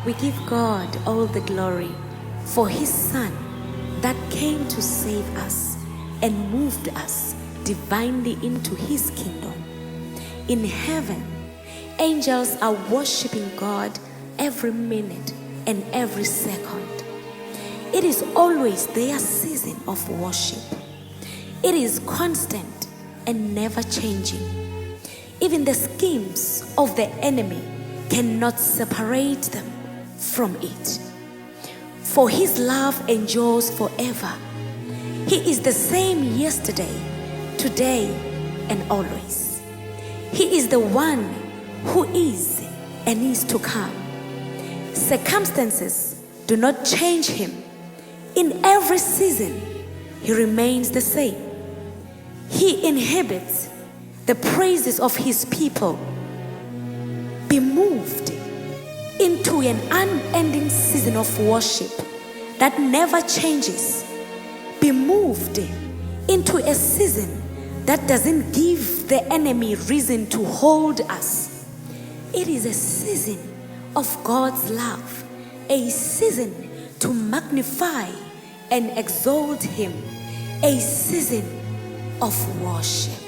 We give God all the glory for His Son that came to save us and moved us divinely into His kingdom. In heaven, angels are worshiping God every minute and every second. It is always their season of worship. It is constant and never changing. Even the schemes of the enemy cannot separate them from it. For His love endures forever. He is the same yesterday, today, and always. He is the one who is and is to come. Circumstances do not change Him. In every season, He remains the same. He inhabits the praises of His people. Be moved into an unending season of worship that never changes. Be moved into a season that doesn't give the enemy reason to hold us. It is a season of God's love, a season to magnify and exalt Him, a season of worship.